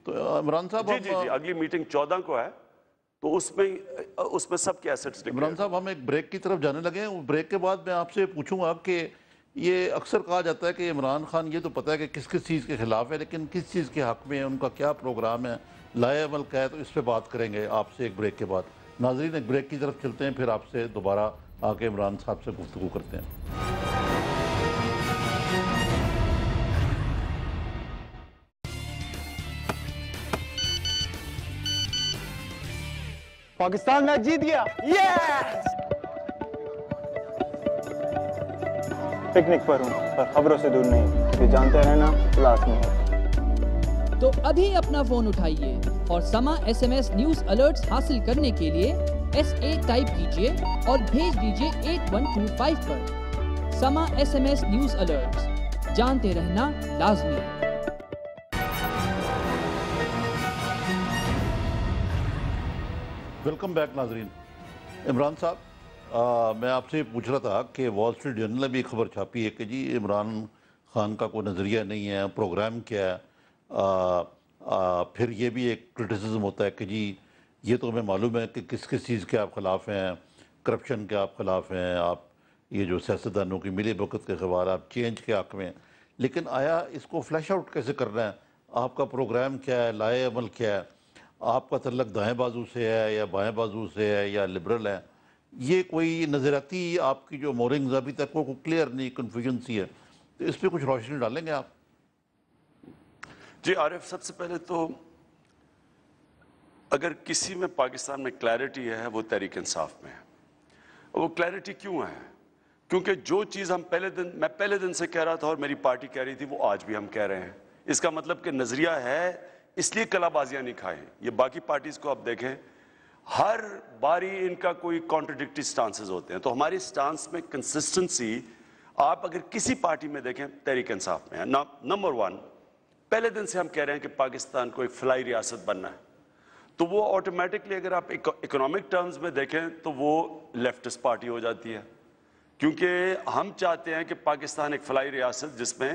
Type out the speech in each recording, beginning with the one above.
تو عمران صاحب جی جی جی اگلی میٹنگ 14 کو ہے، تو اس میں سب کے ایسٹس عمران صاحب ہم ایک بریک کی طرف جانے لگے ہیں. بریک کے بعد میں آپ سے پوچھوں گا کہ یہ اکثر کہا جاتا ہے کہ عمران خان یہ تو پتہ ہے کہ کس کس چیز کے خلاف ہے، لیکن کس چیز کے حق میں ہے، ان کا کیا پروگرام ہے، لائے عمل کا ہے، تو اس پہ بات کریں گے آپ سے ایک بریک کے بعد. ناظرین ایک بریک کی طرف چلتے ہیں، پھر آپ سے دوبارہ آ کے عمران صاحب سے گفتگو کرتے ہیں. پاکستان میچ جیت گیا. یس! پکنک پر ہوں پر خبروں سے دور نہیں، کہ جانتے رہنا لازمی ہے. تو ابھی اپنا فون اٹھائیے اور Samaa S M S news alerts حاصل کرنے کے لیے SA ٹائپ کیجئے اور بھیج دیجئے 8125 پر. Samaa S M S news alerts, جانتے رہنا لازمی ہے. ویلکم بیک ناظرین. عمران صاحب میں آپ سے پوچھ رہا تھا کہ وال اسٹریٹ جرنل نے بھی خبر چھاپی ہے کہ جی عمران خان کا کوئی نظریہ نہیں ہے، پروگرام کیا ہے. پھر یہ بھی ایک کرٹیسزم ہوتا ہے کہ جی یہ تو ہمیں معلوم ہے کہ کس کس چیز کے آپ خلاف ہیں، کرپشن کے آپ خلاف ہیں، آپ یہ جو سیاستدانوں کی ملی بھگت کے خبر، آپ چینج کے حق میں ہیں، لیکن آیا اس کو فلیش آؤٹ کیسے کرنا ہے؟ آپ کا پروگرام کیا ہے، لائے عمل کیا ہے، آپ کا تعلق دائیں بازو سے ہے یا بائیں بازو سے ہے یا لبرل ہے؟ یہ کوئی نظریاتی آپ کی جو مورنگز ابھی تک وہ کلیئر نہیں، کنفیوژن سی ہے، تو اس پہ کچھ روشنی ڈالیں گے آپ؟ جی عارف، سب سے پہلے تو اگر کسی میں پاکستان میں کلیئرٹی ہے وہ تحریک انصاف میں ہے. وہ کلیئرٹی کیوں ہے؟ کیونکہ جو چیز میں پہلے دن سے کہہ رہا تھا اور میری پارٹی کہہ رہی تھی وہ آج بھی ہم کہہ رہے ہیں. اس کا مطلب کہ نظریہ ہے، اس لیے کلا بازیاں نہیں کھائیں. یہ باقی پارٹیز کو آپ دیکھیں، ہر باری ان کا کوئی کانٹرڈکٹری سٹانسز ہوتے ہیں. تو ہماری سٹانس میں کنسسٹنسی آپ اگر کسی پارٹی میں دیکھیں تحریک انصاف میں ہے. نمبر 1، پہلے دن سے ہم کہہ رہے ہیں کہ پاکستان کو ایک فلائی ریاست بننا ہے. تو وہ آٹومیٹکلی اگر آپ اکنامک ٹرمز میں دیکھیں تو وہ لیفٹسٹ پارٹی ہو جاتی ہے، کیونکہ ہم چاہتے ہیں کہ پاکستان ایک فلائی ریاست جس میں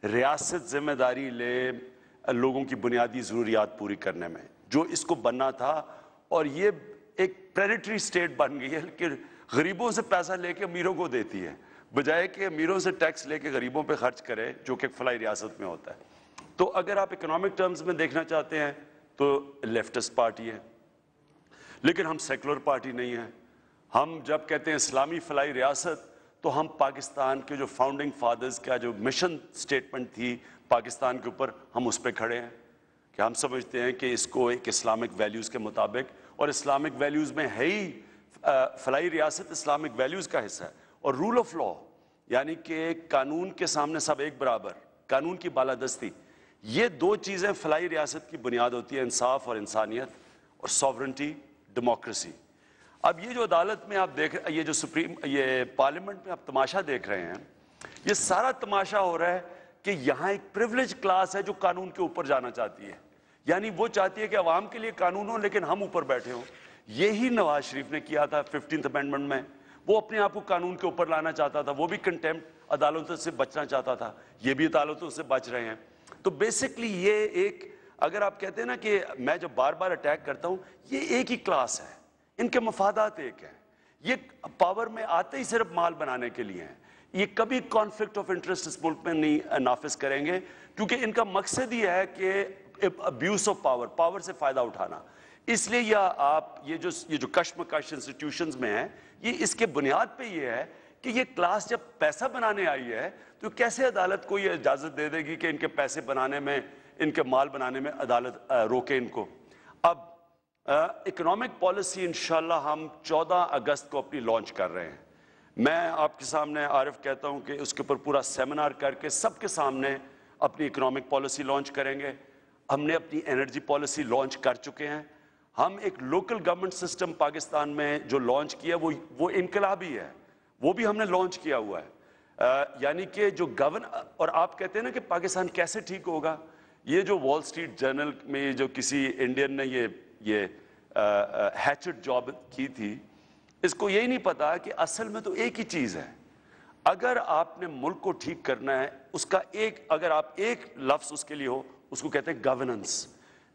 ریاست ذمہ داری لے لوگوں کی بنیادی ضروریات پوری کرنے میں، جو اس کو بننا تھا. اور یہ ایک پریڈیٹری سٹیٹ بن گئی ہے کہ غریبوں سے پیسہ لے کے امیروں کو دیتی ہے، بجائے کہ امیروں سے ٹیکس لے کے غریبوں پہ خرچ کرے، جو کہ فلائی ریاست میں ہوتا ہے. تو اگر آپ اکنامک ٹرمز میں دیکھنا چاہتے ہیں تو لیفٹسٹ پارٹی ہے، لیکن ہم سیکولر پارٹی نہیں ہیں. ہم جب کہتے ہیں اسلامی فلائی ریاست تو ہم پاکستان کے جو فاؤنڈنگ فادرز کا جو مشن سٹیٹمنٹ تھی پاکستان کے اوپر، ہم اس پہ کھڑے ہیں کہ ہم سمجھتے ہیں کہ اس کو ایک اسلامک ویلیوز کے مطابق، اور اسلامک ویلیوز میں ہے ہی فلائی ریاست اسلامک ویلیوز کا حصہ ہے. اور رول آف لا، یعنی کہ قانون کے سامنے سب ایک برابر، قانون کی بالادستی، یہ دو چیزیں فلائی ریاست کی بنیاد ہوتی ہے: انصاف اور انسانیت، اور سوورنٹی، ڈیموکریسی. اب یہ جو عدالت میں آپ دیکھ، یہ پارلیمنٹ میں آپ تماشا دیکھ رہے ہیں، یہ سارا تماشا ہو رہا ہے کہ یہاں ایک پریولیج کلاس ہے جو قانون کے اوپر جانا چاہتی ہے. یعنی وہ چاہتی ہے کہ عوام کے لیے قانون ہو لیکن ہم اوپر بیٹھے ہوں. یہی نواز شریف نے کیا تھا 15th امینڈمنٹ میں. وہ اپنے آپ کو قانون کے اوپر لانا چاہتا تھا، وہ بھی کنٹیمپٹ عدالتوں سے بچنا چاہتا تھا، یہ بھی عدالتوں سے بچ رہے ہیں. تو بیسکلی یہ ایک، اگر آپ کہتے ہیں نا کہ میں جب بار بار اٹیک کرتا ہوں، یہ ایک ہی کلاس ہے، ان کے مفادات ایک ہیں. یہ پاور میں آتے ہی صرف مال بنانے کے لیے ہیں. یہ کبھی کانفلکٹ آف انٹرسٹ اس ملک میں نہیں نافذ کریں گے، کیونکہ ان کا مقصد یہ ہے کہ ابیوز آف پاور سے فائدہ اٹھانا. اس لیے یہ جو کشمکش انسٹیٹیوشنز میں ہیں، یہ اس کے بنیاد پہ یہ ہے کہ یہ کلاس جب پیسہ بنانے آئی ہے تو کیسے عدالت کو یہ اجازت دے دے گی کہ ان کے پیسے بنانے میں، ان کے مال بنانے میں عدالت روکے ان کو. اب اکنامک پالیسی انشاءاللہ ہم 14 اگست کو اپنی لانچ کر رہے ہیں. میں آپ کے سامنے عارف کہتا ہوں کہ اس کے اوپر پورا سیمینار کر کے سب کے سامنے اپنی اکنامک پالیسی لانچ کریں گے. ہم نے اپنی انرجی پالیسی لانچ کر چکے ہیں. ہم ایک لوکل گورنمنٹ سسٹم پاکستان میں جو لانچ کیا وہ انقلابی ہے، وہ بھی ہم نے لانچ کیا ہوا ہے. یعنی کہ جو اور آپ کہتے ہیں نا کہ پاکستان کیسے ٹھیک ہوگا، یہ جو وال اسٹریٹ جرنل میں جو کسی انڈین نے یہ ہیچڈ جاب کی تھی، اس کو یہی نہیں پتا کہ اصل میں تو ایک ہی چیز ہے. اگر آپ نے ملک کو ٹھیک کرنا ہے، اس کا اگر آپ ایک لفظ اس کے لیے ہو، اس کو کہتے ہیں گورننس.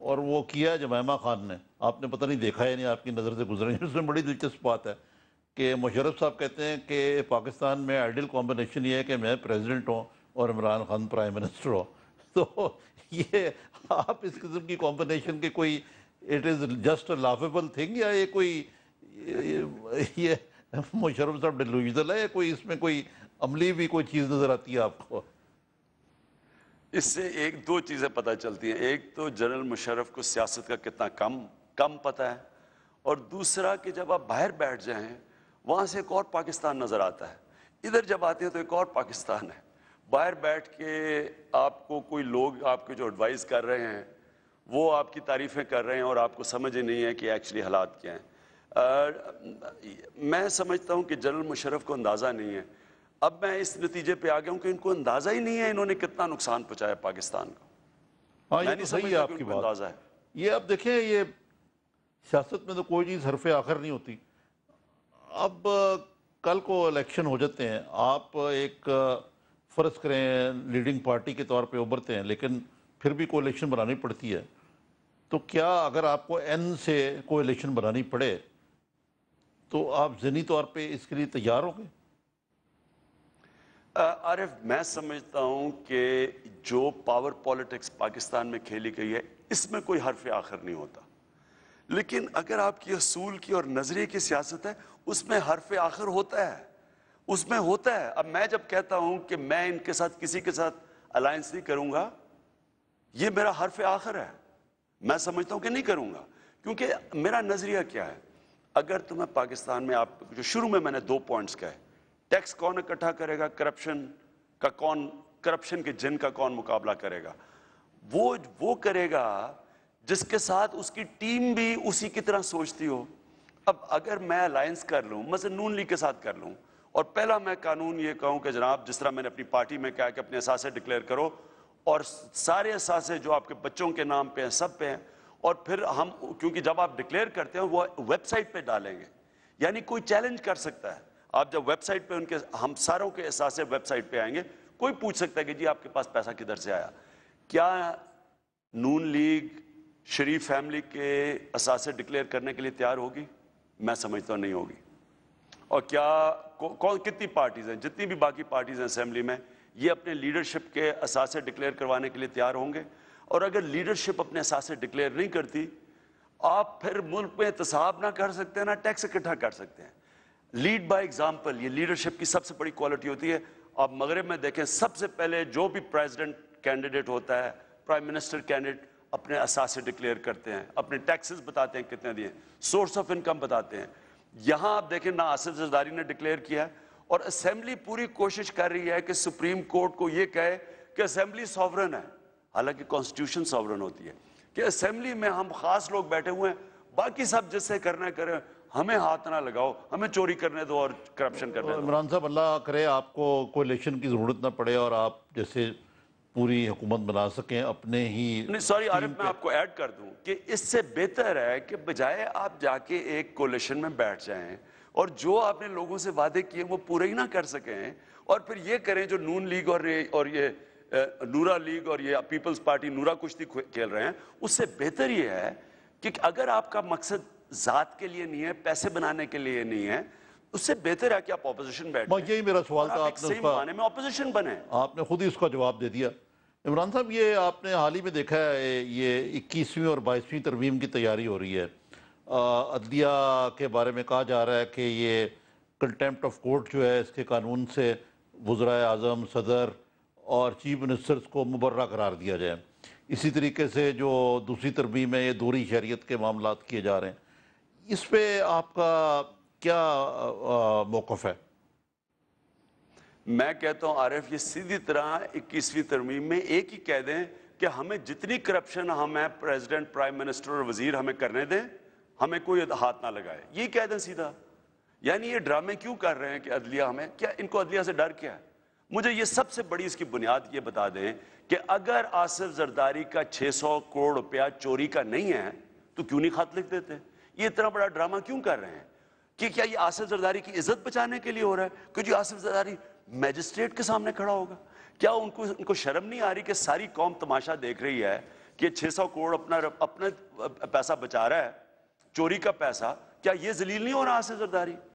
اور وہ کیا جمائمہ خان نے. آپ نے پتہ نہیں دیکھا ہے نہیں, آپ کی نظر سے گزرے نہیں. اس میں بڑی دلچسپ بات ہے کہ مشرف صاحب کہتے ہیں کہ پاکستان میں آئیڈیل کمبینیشن یہ ہے کہ میں پریزیڈنٹ ہوں اور عمران خان پرائم منسٹر ہو. تو یہ آپ اس قسم کی کمبینیشن کے کوئی it is just a laughable thing, یا یہ کوئی یہ مشرف صاحب ڈیلوژنل ہے, یا کوئی اس میں کوئی عملی بھی کوئی چیز نظر آتی ہے آپ کو؟ اس سے ایک دو چیزیں پتہ چلتی ہیں. ایک تو جنرل مشرف کو سیاست کا کتنا کم پتہ ہے, اور دوسرا کہ جب آپ باہر بیٹھ جائیں وہاں سے ایک اور پاکستان نظر آتا ہے. ادھر جب آتے ہیں تو ایک اور پاکستان ہے. باہر بیٹھ کے آپ کو کوئی لوگ آپ کو جو ایڈوائز کر رہے ہیں وہ آپ کی تعریفیں کر رہے ہیں اور آپ کو سمجھ نہیں ہے کہ ایکچولی حالات کیا ہیں. میں سمجھتا ہوں کہ جنرل مشرف کو اندازہ نہیں ہے. اب میں اس نتیجے پہ آ گیا ہوں کہ ان کو اندازہ ہی نہیں ہے انہوں نے کتنا نقصان پہنچایا پاکستان کو. ہاں یہ تو صحیح ہے آپ کی بات. یہ اب دیکھیں, یہ سیاست میں تو کوئی چیز حرف آخر نہیں ہوتی. اب کل کو الیکشن ہو جاتے ہیں, آپ ایک فرض کریں لیڈنگ پارٹی کے طور پہ ابھرتے ہیں, لیکن پھر بھی کولیشن بنانی پڑتی ہے. تو کیا اگر آپ کو این سے کولیشن بنانی پڑے تو آپ ذہنی طور پہ اس کے لیے تیار ہوں گے؟ عارف, میں سمجھتا ہوں کہ جو پاور پالیٹکس پاکستان میں کھیلی گئی ہے اس میں کوئی حرف آخر نہیں ہوتا. لیکن اگر آپ کی اصول کی اور نظریے کی سیاست ہے اس میں حرف آخر ہوتا ہے, اس میں ہوتا ہے. اب میں جب کہتا ہوں کہ میں ان کے ساتھ کسی کے ساتھ الائنس نہیں کروں گا, یہ میرا حرف آخر ہے. میں سمجھتا ہوں کہ نہیں کروں گا, کیونکہ میرا نظریہ کیا ہے. اگر تمہیں پاکستان میں, آپ جو شروع میں نے 2 پوائنٹس کہے, ٹیکس کون اکٹھا کرے گا, کرپشن کے جن کا کون مقابلہ کرے گا, وہ کرے گا جس کے ساتھ اس کی ٹیم بھی اسی کی طرح سوچتی ہو. اب اگر میں الائنس کر لوں, مثلا نون لیگ کے ساتھ کر لوں, اور پہلا میں قانون یہ کہوں کہ جناب جس طرح میں نے اپنی پارٹی میں کہا کہ اپنے اثاثے ڈکلیئر کرو, اور سارے اثاثے جو آپ کے بچوں کے نام پہ ہیں سب پہ ہیں, اور پھر ہم, کیونکہ جب آپ ڈکلیئر کرتے ہیں وہ ویب سائٹ پہ ڈالیں گے, یعنی کوئی چیلنج کر سکتا ہے. آپ جب ویب سائٹ پہ ان کے, ہم ساروں کے اثاثے ویب سائٹ پہ آئیں گے, کوئی پوچھ سکتا ہے کہ جی آپ کے پاس پیسہ کدھر سے آیا. کیا نون لیگ شریف فیملی کے اثاثے ڈکلیئر کرنے کے لیے تیار ہوگی؟ میں سمجھتا ہوں نہیں ہوگی. اور کیا کتنی پارٹیز ہیں, جتنی بھی باقی پارٹیز ہیں اسمبلی میں, یہ اپنے لیڈرشپ کے اثاثے ڈکلیئر کروانے کے لیے تیار ہوں گے؟ اور اگر لیڈرشپ اپنے اثاثے ڈکلیئر نہیں کرتی, آپ پھر ملک میں احتساب نہ کر سکتے ہیں, نہ ٹیکس اکٹھا کر سکتے ہیں. لیڈ بائی ایگزامپل, یہ لیڈرشپ کی سب سے بڑی کوالٹی ہوتی ہے. آپ مغرب میں دیکھیں, سب سے پہلے جو بھی پریزیڈنٹ کینڈیڈیٹ ہوتا ہے, پرائم منسٹر کینڈیڈیٹ, اپنے اثاثے ڈکلیئر کرتے ہیں, اپنے ٹیکسز بتاتے ہیں کتنے دیے, سورس آف انکم بتاتے ہیں. یہاں آپ دیکھیں, نہ آصف زرداری نے ڈکلیئر کیا, اور اسمبلی پوری کوشش کر رہی ہے کہ سپریم کورٹ کو یہ کہے کہ اسمبلی سوورن ہے, حالانکہ کانسٹیٹیوشن سوورن ہوتی ہے, کہ اسمبلی میں ہم خاص لوگ بیٹھے ہوئے ہیں, باقی سب جس سے کرنا کریں, ہمیں ہاتھ نہ لگاؤ, ہمیں چوری کرنے دو اور کرپشن کرنے دو. عمران صاحب, اللہ کرے آپ کو کولیشن کی ضرورت نہ پڑے اور آپ جیسے پوری حکومت بنا سکیں اپنے ہی. نہیں سوری عارف, میں آپ کو ایڈ کر دوں کہ اس سے بہتر ہے کہ بجائے آپ جا کے ایک کولیشن میں بیٹھ جائیں اور جو آپ نے لوگوں سے وعدے کیے وہ پورے ہی نہ کر سکیں, اور پھر یہ کریں جو نون لیگ اور یہ نورا لیگ اور یہ پیپلز پارٹی نورا کشتی کھیل رہے ہیں. اس سے بہتر یہ ہے کہ اگر آپ کا مقصد ذات کے لیے نہیں ہے, پیسے بنانے کے لیے نہیں ہے, اس سے بہتر ہے کہ آپ اپوزیشن بیٹھیں. یہی میرا سوال تھا, آپ صحیح معنی میں اپوزیشن بنیں. آپ نے خود ہی اس کا جواب دے دیا. عمران صاحب, یہ آپ نے حال ہی میں دیکھا ہے, یہ 21ویں اور 22ویں ترمیم کی تیاری ہو رہی ہے. عدلیہ کے بارے میں کہا جا رہا ہے کہ یہ کنٹیمپٹ آف کورٹ جو ہے, اس کے قانون سے وزرائے اعظم, صدر اور چیف منسٹرز کو مبرہ قرار دیا جائے. اسی طریقے سے جو دوسری ترمیم میں یہ دوہری شہریت کے معاملات کیے جا رہے ہیں, اس پہ آپ کا کیا موقف ہے؟ میں کہتا ہوں عارف, یہ سیدھی طرح 21ویں ترمیم میں ایک ہی کہہ دیں کہ ہمیں جتنی کرپشن ہمیں پریزیڈنٹ, پرائم منسٹر اور وزیر ہمیں کرنے دیں, ہمیں کوئی ہاتھ نہ لگائے, یہ کہہ دیں سیدھا. یعنی یہ ڈرامے کیوں کر رہے ہیں کہ عدلیہ ہمیں, کیا ان کو عدلیہ سے ڈر کیا ہے؟ مجھے یہ سب سے بڑی اس کی بنیاد یہ بتا دیں کہ اگر آصف زرداری کا 600 کروڑ روپیہ چوری کا نہیں ہے تو کیوں نہیں خط لکھ دیتے؟ یہ اتنا بڑا ڈرامہ کیوں کر رہے ہیں؟ کہ کیا یہ آصف زرداری کی عزت بچانے کے لیے ہو رہا ہے کہ جو آصف زرداری میجسٹریٹ کے سامنے کھڑا ہوگا؟ کیا ان کو شرم نہیں آ رہی کہ ساری قوم تماشا دیکھ رہی ہے کہ 600 کروڑ اپنا پیسہ بچا رہا ہے، چوری کا پیسہ، کیا یہ ذلیل نہیں ہو رہا آصف زرداری؟